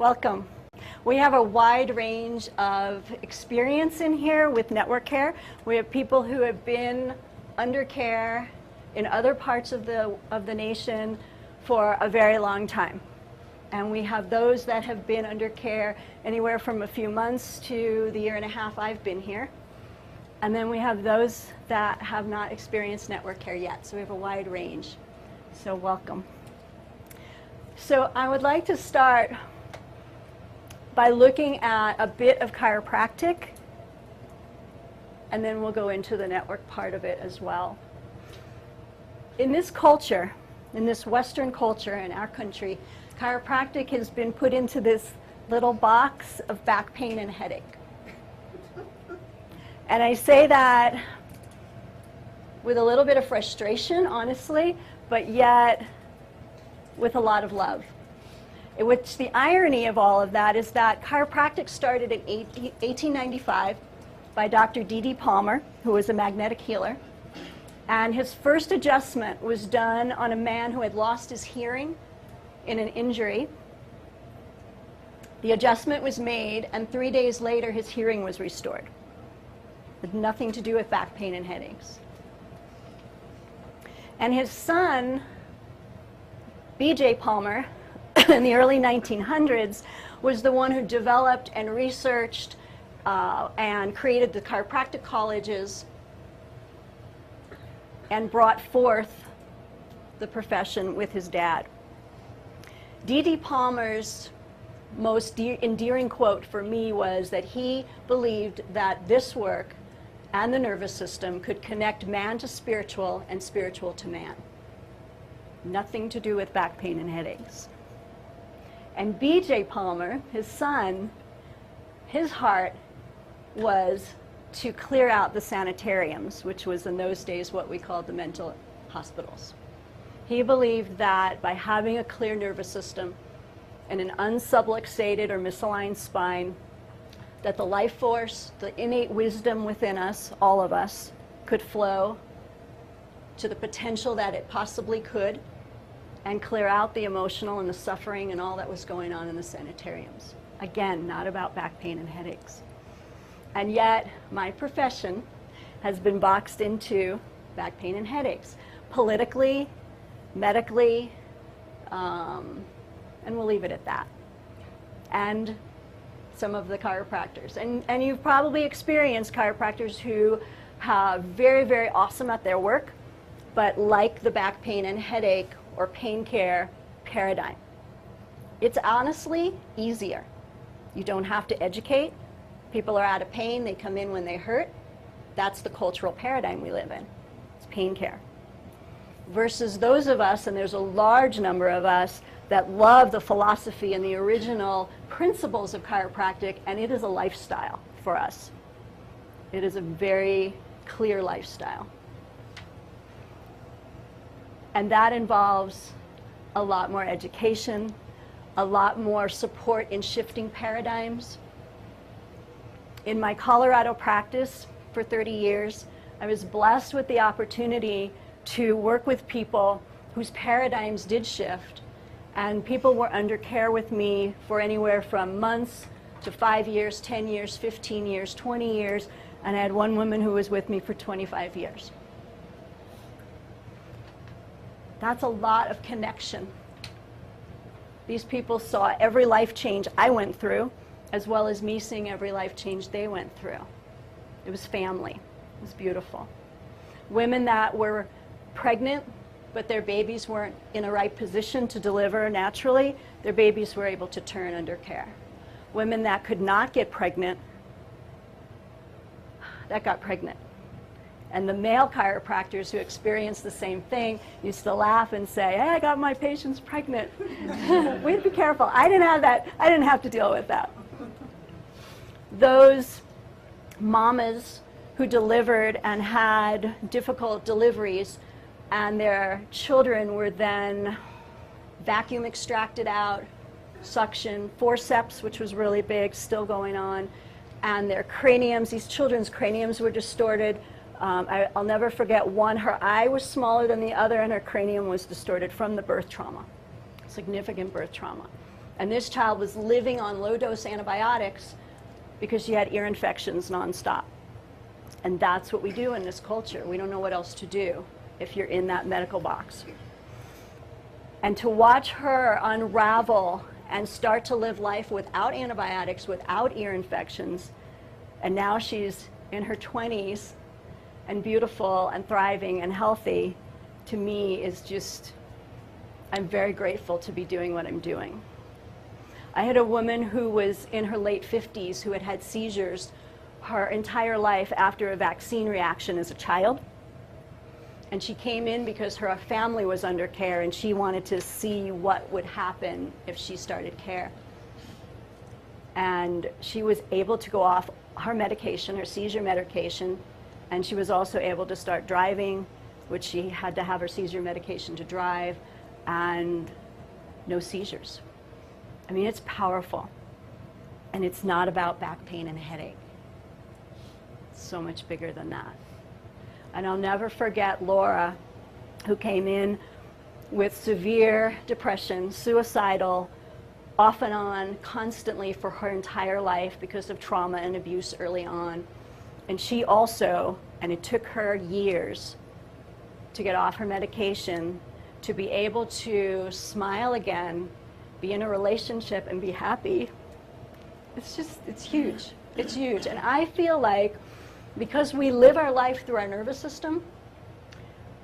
Welcome. We have a wide range of experience in here with network care. We have people who have been under care in other parts of the nation for a very long time. And we have those that have been under care anywhere from a few months to the year and a half I've been here. And then we have those that have not experienced network care yet. So we have a wide range. So welcome. So I would like to start by looking at a bit of chiropractic, and then we'll go into the network part of it as well. In this culture, in this Western culture in our country, chiropractic has been put into this little box of back pain and headache. And I say that with a little bit of frustration, honestly, but yet with a lot of love. Which the irony of all of that is that chiropractic started in 1895 by Dr. D.D. Palmer, who was a magnetic healer. And his first adjustment was done on a man who had lost his hearing in an injury. The adjustment was made, and 3 days later his hearing was restored. It had nothing to do with back pain and headaches. And his son, B.J. Palmer, in the early 1900s, was the one who developed and researched and created the chiropractic colleges and brought forth the profession with his dad. D.D. Palmer's most endearing quote for me was that he believed that this work and the nervous system could connect man to spiritual and spiritual to man. Nothing to do with back pain and headaches. And B.J. Palmer, his son, his heart was to clear out the sanitariums, which was in those days what we called the mental hospitals. He believed that by having a clear nervous system and an unsubluxated or misaligned spine, that the life force, the innate wisdom within us, all of us, could flow to the potential that it possibly could, and clear out the emotional and the suffering and all that was going on in the sanitariums. Again, not about back pain and headaches. And yet, my profession has been boxed into back pain and headaches, politically, medically, and we'll leave it at that. And some of the chiropractors. And you've probably experienced chiropractors who are very, very awesome at their work, but like the back pain and headache or pain care paradigm. It's honestly easier. You don't have to educate. People are out of pain, they come in when they hurt. That's the cultural paradigm we live in. It's pain care. Versus those of us, and there's a large number of us, that love the philosophy and the original principles of chiropractic, and it is a lifestyle for us. It is a very clear lifestyle. And that involves a lot more education, a lot more support in shifting paradigms. In my Colorado practice for 30 years, I was blessed with the opportunity to work with people whose paradigms did shift, and people were under care with me for anywhere from months to 5 years, 10 years, 15 years, 20 years, and I had one woman who was with me for 25 years. That's a lot of connection. These people saw every life change I went through, as well as me seeing every life change they went through. It was family. It was beautiful. Women that were pregnant, but their babies weren't in a right position to deliver naturally, their babies were able to turn under care. Women that could not get pregnant, that got pregnant. And the male chiropractors who experienced the same thing used to laugh and say, hey, I got my patients pregnant. We had to be careful. I didn't have that. I didn't have to deal with that. Those mamas who delivered and had difficult deliveries, and their children were then vacuum extracted out, suction, forceps, which was really big, still going on, and their craniums, these children's craniums were distorted. I'll never forget one, her eye was smaller than the other and her cranium was distorted from the birth trauma, significant birth trauma. And this child was living on low-dose antibiotics because she had ear infections nonstop. And that's what we do in this culture. We don't know what else to do if you're in that medical box. And to watch her unravel and start to live life without antibiotics, without ear infections, and now she's in her 20s and beautiful and thriving and healthy, to me is just, I'm very grateful to be doing what I'm doing. I had a woman who was in her late 50s who had had seizures her entire life after a vaccine reaction as a child. And she came in because her family was under care and she wanted to see what would happen if she started care. And she was able to go off her medication, her seizure medication, and she was also able to start driving, which she had to have her seizure medication to drive, and no seizures. I mean, it's powerful. And it's not about back pain and headache. It's so much bigger than that. And I'll never forget Laura, who came in with severe depression, suicidal, off and on, constantly for her entire life because of trauma and abuse early on. And she also, and it took her years to get off her medication, to be able to smile again, be in a relationship and be happy. It's just, it's huge. It's huge. And I feel like because we live our life through our nervous system,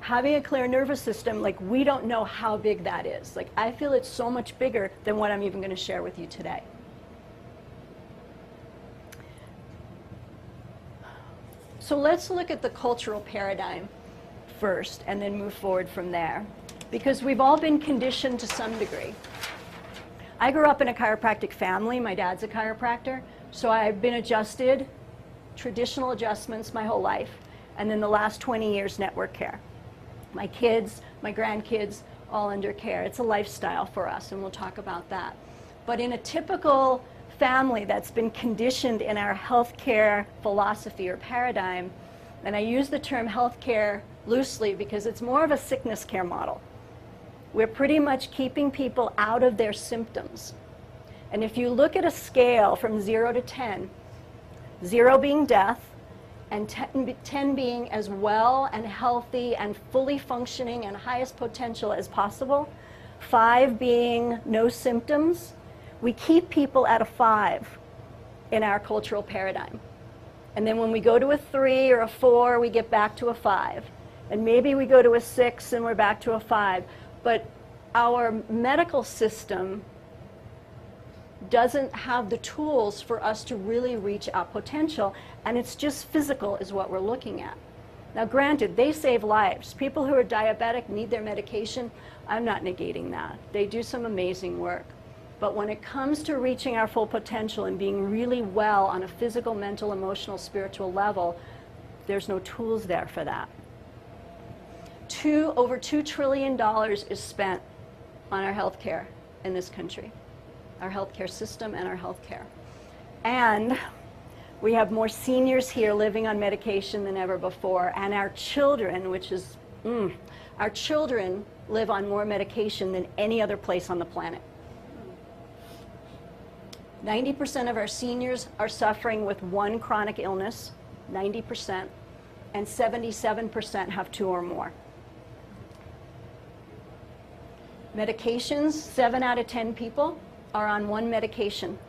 having a clear nervous system, like, we don't know how big that is. Like, I feel it's so much bigger than what I'm even going to share with you today. So let's look at the cultural paradigm first and then move forward from there, because we've all been conditioned to some degree. I grew up in a chiropractic family. My dad's a chiropractor, so I've been adjusted, traditional adjustments my whole life, and then the last 20 years network care. My kids, my grandkids, all under care. It's a lifestyle for us, and we'll talk about that. But in a typical family that's been conditioned in our healthcare philosophy or paradigm, and I use the term healthcare loosely because it's more of a sickness care model. We're pretty much keeping people out of their symptoms. And if you look at a scale from 0 to 10, 0 being death, and 10 being as well and healthy and fully functioning and highest potential as possible, 5 being no symptoms, we keep people at a 5 in our cultural paradigm. And then when we go to a 3 or a 4, we get back to a 5. And maybe we go to a 6 and we're back to a 5. But our medical system doesn't have the tools for us to really reach our potential, and it's just physical is what we're looking at. Now granted, they save lives. People who are diabetic need their medication. I'm not negating that. They do some amazing work. But when it comes to reaching our full potential and being really well on a physical, mental, emotional, spiritual level, there's no tools there for that. Over $2 trillion is spent on our healthcare in this country, our healthcare system and our healthcare. And we have more seniors here living on medication than ever before, and our children, which is, our children live on more medication than any other place on the planet. 90% of our seniors are suffering with one chronic illness, 90%, and 77% have 2 or more. Medications, 7 out of 10 people are on one medication.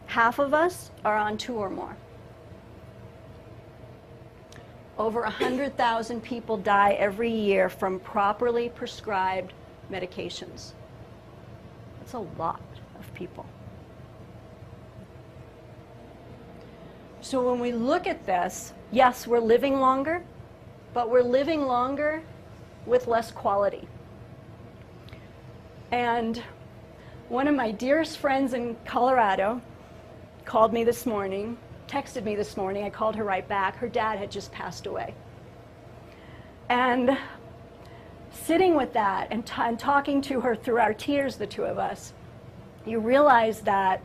Half of us are on 2 or more. Over 100,000 people die every year from properly prescribed medications. That's a lot of people. So when we look at this, yes, we're living longer, but we're living longer with less quality. And one of my dearest friends in Colorado called me this morning, texted me this morning. I called her right back. Her dad had just passed away. And sitting with that and talking to her through our tears, the two of us, you realize that,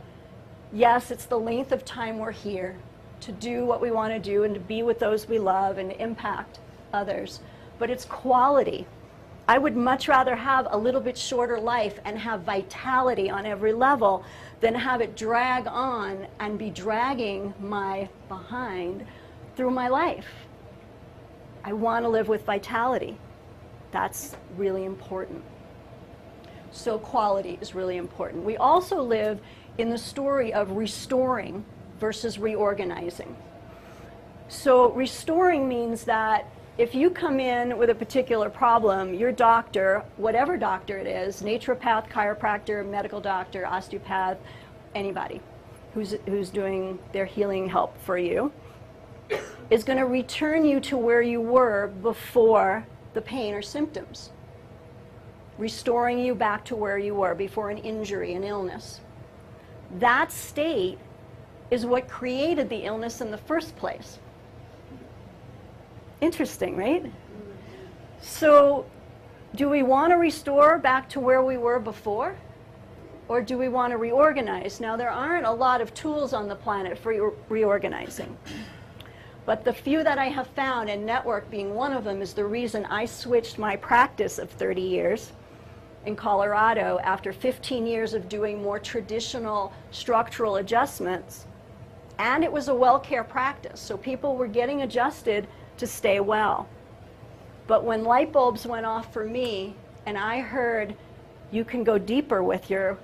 yes, it's the length of time we're here to do what we want to do and to be with those we love and impact others, but it's quality. I would much rather have a little bit shorter life and have vitality on every level than have it drag on and be dragging my behind through my life. I want to live with vitality. That's really important. So quality is really important. We also live in the story of restoring versus reorganizing. So restoring means that if you come in with a particular problem, your doctor, whatever doctor it is, naturopath, chiropractor, medical doctor, osteopath, anybody who's doing their healing help for you, is going to return you to where you were before the pain or symptoms. Restoring you back to where you were before an injury, an illness. That state is what created the illness in the first place. Interesting, right? So, do we want to restore back to where we were before? Or do we want to reorganize? Now, there aren't a lot of tools on the planet for reorganizing. But the few that I have found, and network being one of them, is the reason I switched my practice of 30 years in Colorado after 15 years of doing more traditional structural adjustments. And it was a well-care practice, so people were getting adjusted to stay well. But when light bulbs went off for me, and I heard you can go deeper with your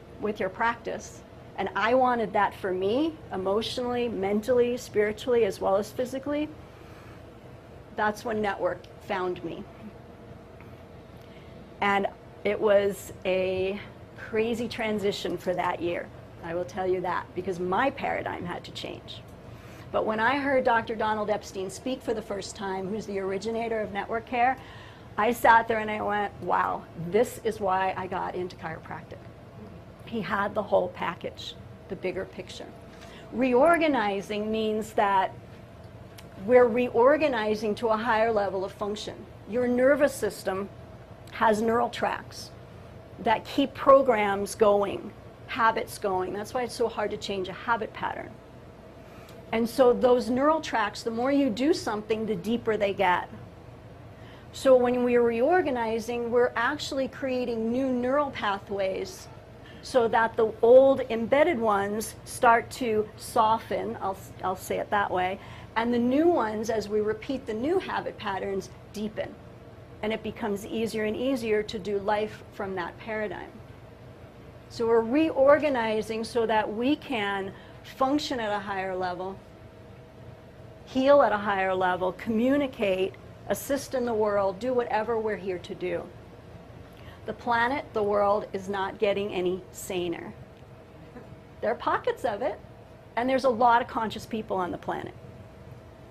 practice, and I wanted that for me, emotionally, mentally, spiritually, as well as physically, that's when network found me. And it was a crazy transition for that year, I will tell you that, because my paradigm had to change. But when I heard Dr. Donald Epstein speak for the first time, who's the originator of network care, I sat there and I went, wow, this is why I got into chiropractic. He had the whole package, the bigger picture. Reorganizing means that we're reorganizing to a higher level of function. Your nervous system has neural tracks that keep programs going, habits going. That's why it's so hard to change a habit pattern. And so those neural tracks, the more you do something, the deeper they get. So when we're reorganizing, we're actually creating new neural pathways so that the old embedded ones start to soften, I'll say it that way, and the new ones, as we repeat the new habit patterns, deepen. And it becomes easier and easier to do life from that paradigm. So we're reorganizing so that we can function at a higher level, heal at a higher level, communicate, assist in the world, do whatever we're here to do. The planet, the world, is not getting any saner. There are pockets of it, and there's a lot of conscious people on the planet.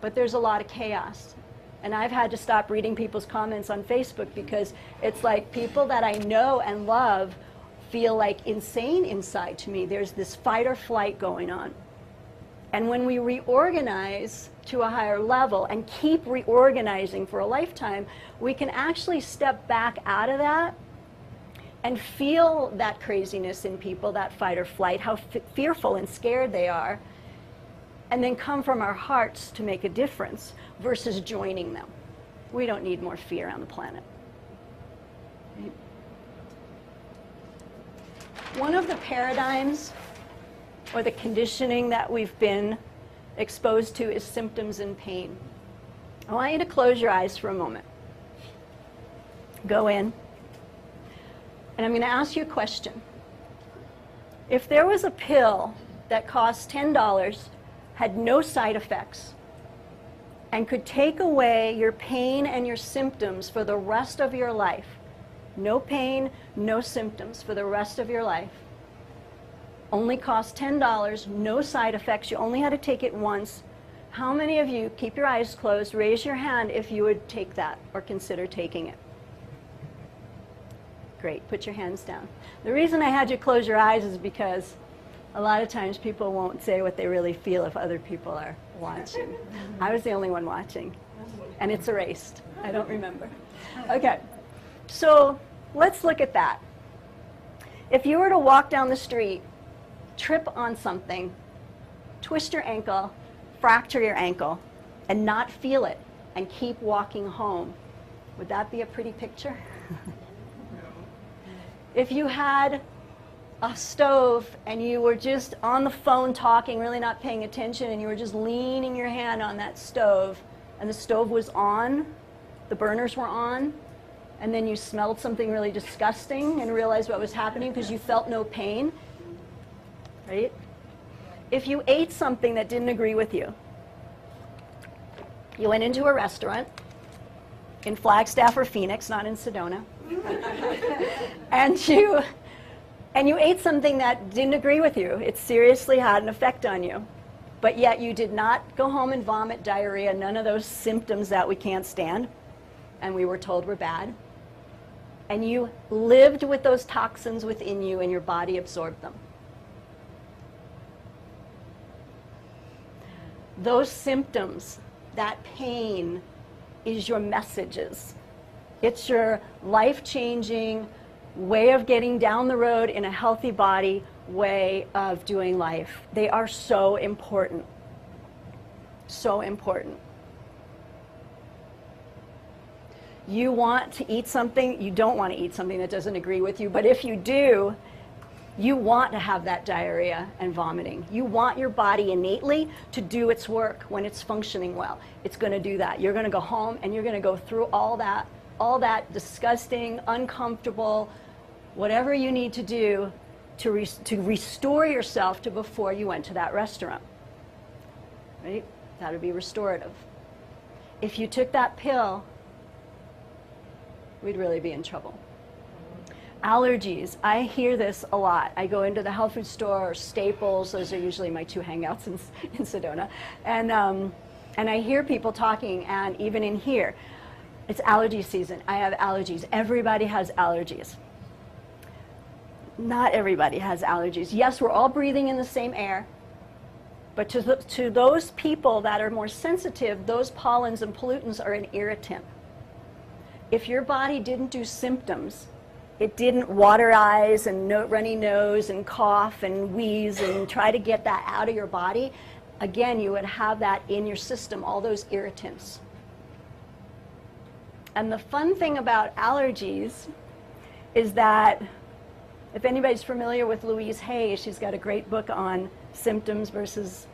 But there's a lot of chaos. And I've had to stop reading people's comments on Facebook because it's like people that I know and love feel like insane inside to me. There's this fight or flight going on. And when we reorganize to a higher level and keep reorganizing for a lifetime, we can actually step back out of that and feel that craziness in people, that fight or flight, how fearful and scared they are, and then come from our hearts to make a difference versus joining them. We don't need more fear on the planet. One of the paradigms or the conditioning that we've been exposed to is symptoms and pain. I want you to close your eyes for a moment. Go in. And I'm going to ask you a question. If there was a pill that cost $10, had no side effects, and could take away your pain and your symptoms for the rest of your life, no pain, no symptoms for the rest of your life, only cost $10, no side effects, you only had to take it once, how many of you, keep your eyes closed, raise your hand if you would take that or consider taking it? Great, put your hands down. The reason I had you close your eyes is because a lot of times people won't say what they really feel if other people are watching. I was the only one watching, and it's erased. I don't remember. Okay, so let's look at that. If you were to walk down the street, trip on something, twist your ankle, fracture your ankle, and not feel it, and keep walking home, would that be a pretty picture? If you had a stove and you were just on the phone talking, really not paying attention, and you were just leaning your hand on that stove, and the stove was on, the burners were on, and then you smelled something really disgusting and realized what was happening because you felt no pain, right? If you ate something that didn't agree with you, you went into a restaurant in Flagstaff or Phoenix, not in Sedona, and you ate something that didn't agree with you. It seriously had an effect on you. But yet you did not go home and vomit, diarrhea, none of those symptoms that we can't stand and we were told were bad. And you lived with those toxins within you and your body absorbed them. Those symptoms, that pain, is your messages. It's your life-changing way of getting down the road in a healthy body, way of doing life. They are so important. So important. You want to eat something, you don't want to eat something that doesn't agree with you, but if you do, you want to have that diarrhea and vomiting. You want your body innately to do its work when it's functioning well. It's going to do that. You're going to go home and you're going to go through all that disgusting, uncomfortable, whatever you need to do to restore yourself to before you went to that restaurant. Right? That would be restorative. If you took that pill, we'd really be in trouble. Allergies. I hear this a lot. I go into the health food store or Staples. Those are usually my two hangouts in Sedona. And I hear people talking, and even in here, it's allergy season. I have allergies. Everybody has allergies. Not everybody has allergies. Yes, we're all breathing in the same air, but to those people that are more sensitive, those pollens and pollutants are an irritant. If your body didn't do symptoms, it didn't water eyes and runny nose and cough and wheeze and try to get that out of your body, again, you would have that in your system, all those irritants. And the fun thing about allergies is that, if anybody's familiar with Louise Hay, she's got a great book on symptoms versus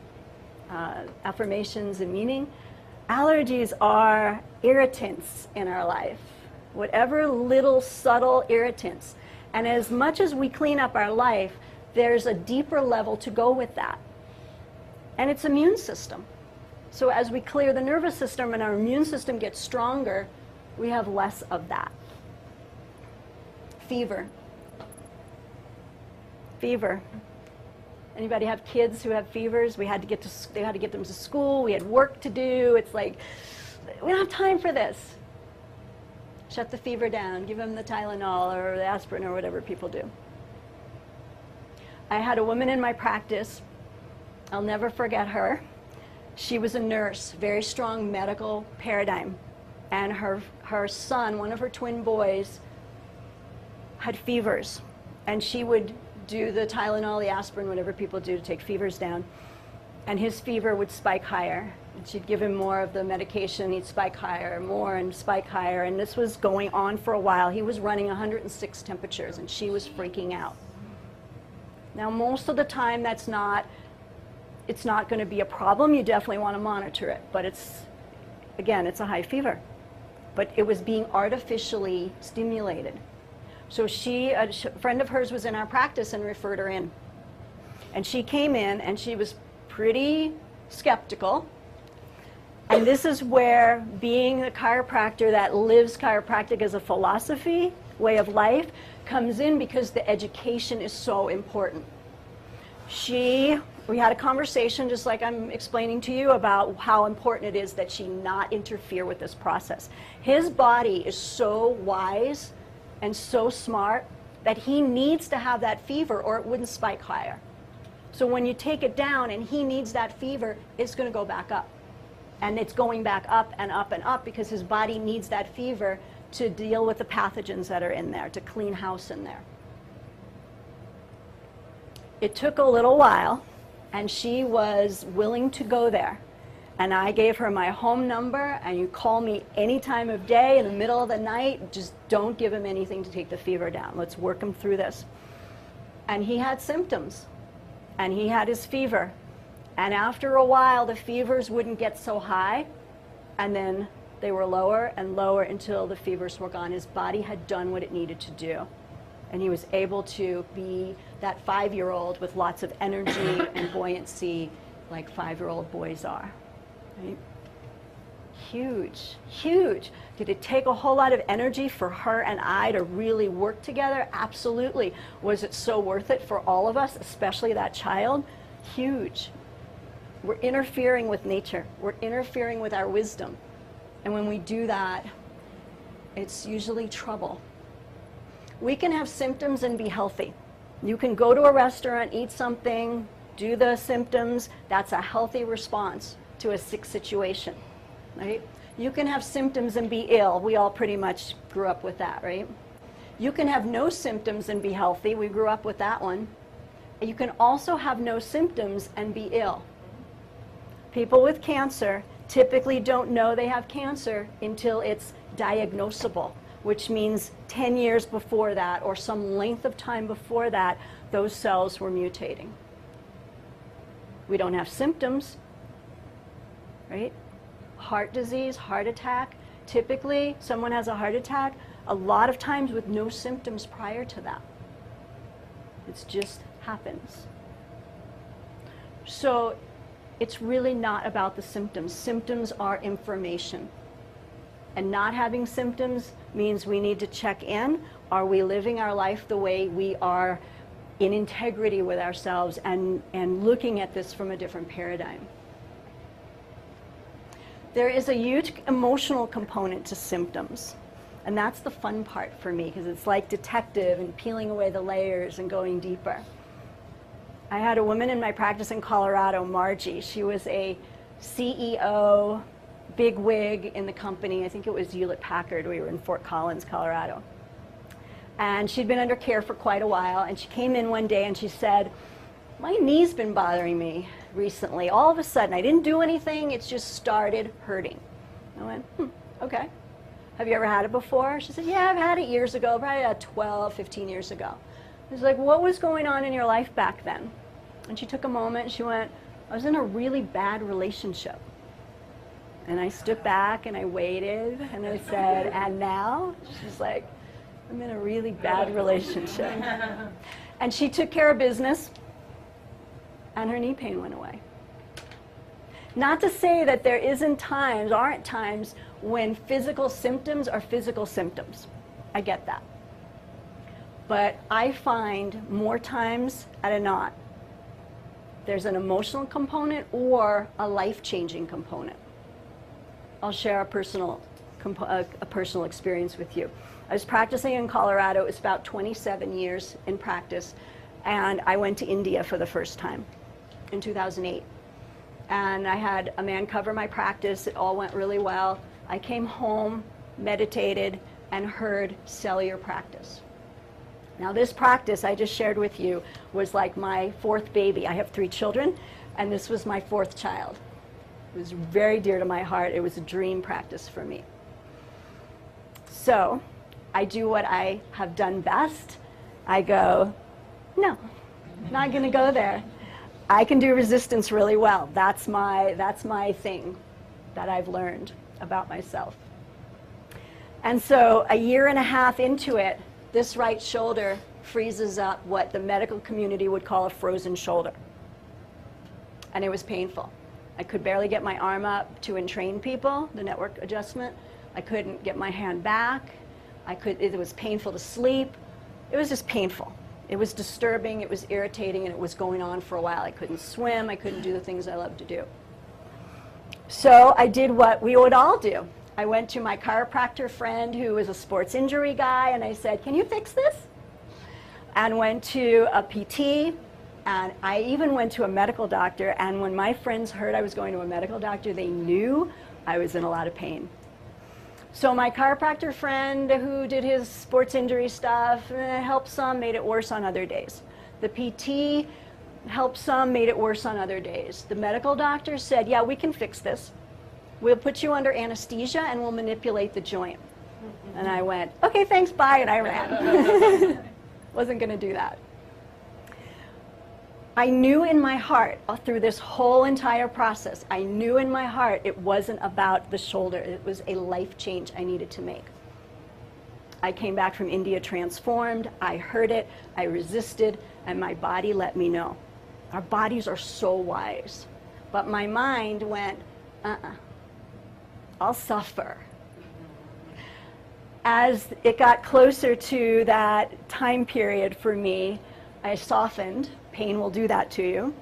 affirmations and meaning. Allergies are irritants in our life, whatever little subtle irritants. And as much as we clean up our life, there's a deeper level to go with that. And it's immune system. So as we clear the nervous system and our immune system gets stronger, we have less of that. Fever. Fever. Anybody have kids who have fevers? They had to get them to school. We had work to do. It's like, we don't have time for this. Shut the fever down. Give them the Tylenol or the aspirin or whatever people do. I had a woman in my practice. I'll never forget her. She was a nurse, very strong medical paradigm. And her son, one of her twin boys, had fevers. And she would do the Tylenol, the aspirin, whatever people do to take fevers down. And his fever would spike higher. And she'd give him more of the medication, he'd spike higher, more and spike higher. And this was going on for a while. He was running 106 temperatures and she was freaking out. Now most of the time it's not going to be a problem. You definitely want to monitor it. But again, it's a high fever. But it was being artificially stimulated. So a friend of hers was in our practice and referred her in. And she came in and she was pretty skeptical. And this is where being a chiropractor that lives chiropractic as a philosophy, way of life, comes in, because the education is so important. We had a conversation, just like I'm explaining to you, about how important it is that she not interfere with this process. His body is so wise and so smart that he needs to have that fever or it wouldn't spike higher. So when you take it down and he needs that fever, it's going to go back up. And it's going back up and up and up because his body needs that fever to deal with the pathogens that are in there, to clean house in there. It took a little while, and she was willing to go there. And I gave her my home number, and you call me any time of day in the middle of the night. Just don't give him anything to take the fever down. Let's work him through this. And he had symptoms, and he had his fever. And after a while, the fevers wouldn't get so high, and then they were lower and lower until the fevers were gone. His body had done what it needed to do. And he was able to be that 5-year-old with lots of energy and buoyancy like 5-year-old boys are. Right? Huge, huge. Did it take a whole lot of energy for her and I to really work together? Absolutely. Was it so worth it for all of us, especially that child? Huge. We're interfering with nature. We're interfering with our wisdom. And when we do that, it's usually trouble. We can have symptoms and be healthy. You can go to a restaurant, eat something, do the symptoms. That's a healthy response to a sick situation, right? You can have symptoms and be ill. We all pretty much grew up with that, right? You can have no symptoms and be healthy. We grew up with that one. You can also have no symptoms and be ill. People with cancer typically don't know they have cancer until it's diagnosable, which means 10 years before that or some length of time before that, those cells were mutating. We don't have symptoms, right? Heart disease, heart attack. Typically, someone has a heart attack a lot of times with no symptoms prior to that. It just happens. So it's really not about the symptoms. Symptoms are information. And not having symptoms means we need to check in. Are we living our life the way we are in integrity with ourselves and looking at this from a different paradigm? There is a huge emotional component to symptoms. And that's the fun part for me, because it's like detective and peeling away the layers and going deeper. I had a woman in my practice in Colorado, Margie. She was a CEO, big wig in the company. I think it was Hewlett-Packard. We were in Fort Collins, Colorado. And she'd been under care for quite a while. And she came in one day and she said, my knee's been bothering me recently. All of a sudden, I didn't do anything. It's just started hurting. I went, okay. Have you ever had it before? She said, yeah, I've had it years ago, probably 12, 15 years ago. I was like, what was going on in your life back then? And she took a moment and she went, I was in a really bad relationship. And I stood back and I waited and I said, and now? She's like, I'm in a really bad relationship. And she took care of business and her knee pain went away. Not to say that there aren't times when physical symptoms are physical symptoms. I get that. But I find more times at not, there's an emotional component or a life-changing component. I'll share a personal experience with you. I was practicing in Colorado. It was about 27 years in practice, and I went to India for the first time in 2008. And I had a man cover my practice. It all went really well. I came home, meditated, and heard sell your practice. Now this practice I just shared with you was like my 4th baby. I have 3 children, and this was my 4th child. It was very dear to my heart. It was a dream practice for me. So I do what I have done best. I go, no, not going to go there. I can do resistance really well. That's my thing that I've learned about myself. And so a year and a half into it, this right shoulder freezes up what the medical community would call a frozen shoulder. And it was painful. I could barely get my arm up to entrain people, the network adjustment. I couldn't get my hand back. It was painful to sleep. It was just painful. It was disturbing, it was irritating, and it was going on for a while. I couldn't swim, I couldn't do the things I love to do. So I did what we would all do. I went to my chiropractor friend who was a sports injury guy, and I said, can you fix this? And went to a PT, and I even went to a medical doctor, and when my friends heard I was going to a medical doctor, they knew I was in a lot of pain. So my chiropractor friend who did his sports injury stuff helped some, made it worse on other days. The PT helped some, made it worse on other days. The medical doctor said, yeah, we can fix this. We'll put you under anesthesia and we'll manipulate the joint. And I went, okay, thanks, bye, and I ran. Wasn't going to do that. I knew in my heart, through this whole entire process, I knew in my heart it wasn't about the shoulder. It was a life change I needed to make. I came back from India transformed. I heard it, I resisted, and my body let me know. Our bodies are so wise. But my mind went, I'll suffer. As it got closer to that time period for me, I softened. Pain will do that to you.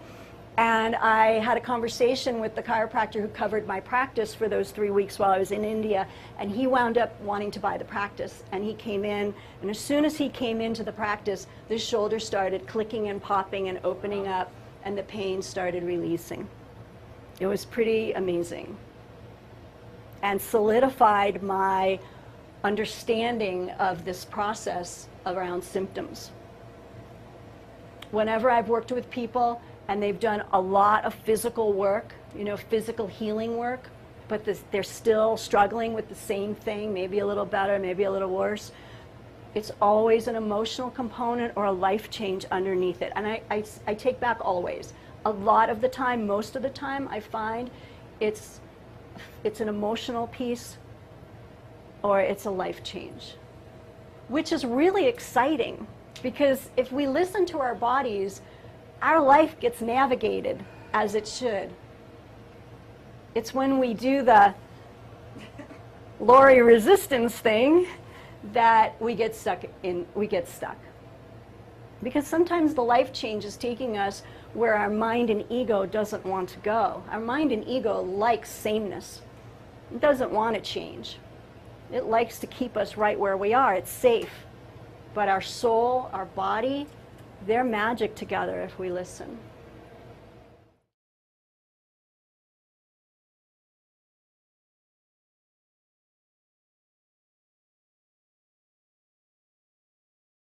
And I had a conversation with the chiropractor who covered my practice for those 3 weeks while I was in India, and he wound up wanting to buy the practice. And he came in, and as soon as he came into the practice, the shoulder started clicking and popping and opening up, and the pain started releasing. It was pretty amazing, and solidified my understanding of this process around symptoms. Whenever I've worked with people and they've done a lot of physical work, you know, physical healing work, but they're still struggling with the same thing, maybe a little better, maybe a little worse, it's always an emotional component or a life change underneath it. And I take back always. A lot of the time, most of the time, I find it's an emotional piece or it's a life change, which is really exciting. Because if we listen to our bodies, our life gets navigated as it should. It's when we do the Lori resistance thing that we get stuck. Because sometimes the life change is taking us where our mind and ego doesn't want to go. Our mind and ego likes sameness. It doesn't want to change. It likes to keep us right where we are. It's safe. But our soul, our body, they're magic together if we listen.